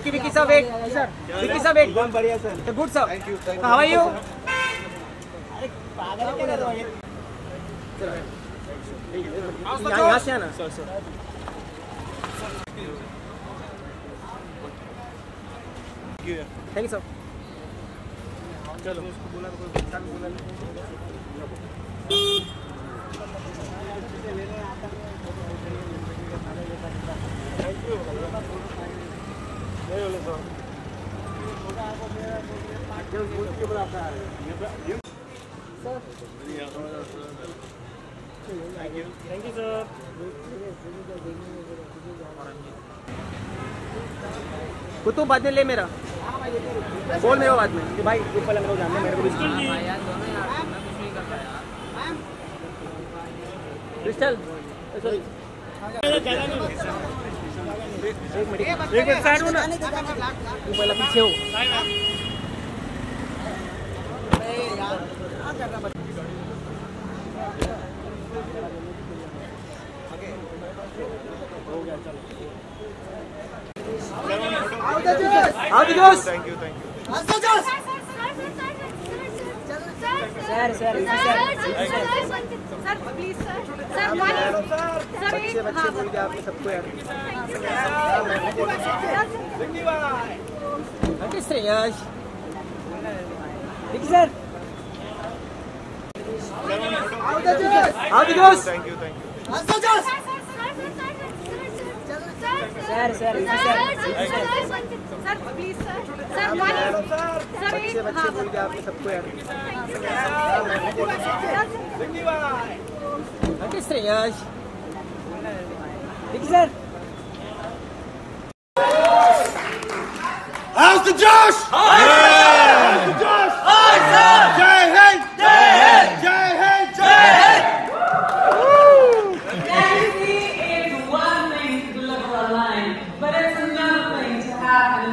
Vicky sir, wait. Vicky sir, wait. Good sir. Thank you. How are you? यहाँ से आना। Thank you sir. चलो उसको बोला Thank you sir. कुतुब बाद में ले मेरा बोल मेरे बाद में कि भाई ये पहले मेरे को जानना मेरे को क्रिस्टल सॉरी एक मिनट साइड हो ना तू पहले पीछे हो How the Josh? Thank you. Josh. Sir, please, sir. Sir, बच्चे बोल के आपने सबको यार। किस तरह यार? ठीक sir. How the Josh? Thank you. Josh. Sir, please, sir. बच्चे बोल के आपने सबको यार। किस तरह यार? ठीक sir. How's the Josh? How's the Josh? Jai Hind! Jai Hind! Jai Hind! Jai Hind! It's one thing to deliver a line, but it's another thing to happen.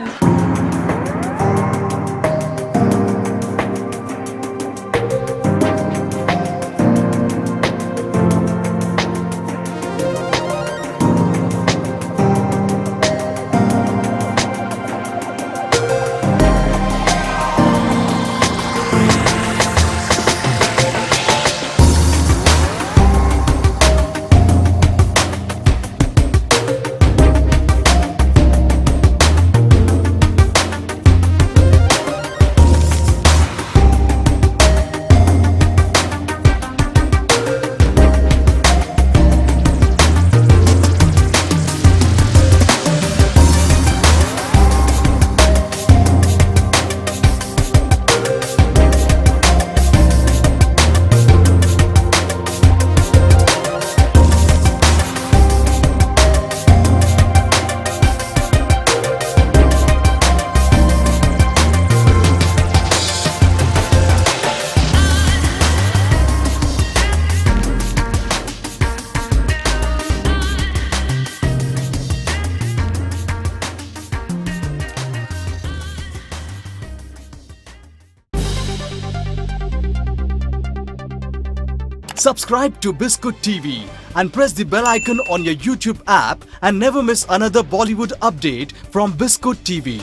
Subscribe to Biscuit TV and press the bell icon on your YouTube app and never miss another Bollywood update from Biscuit TV.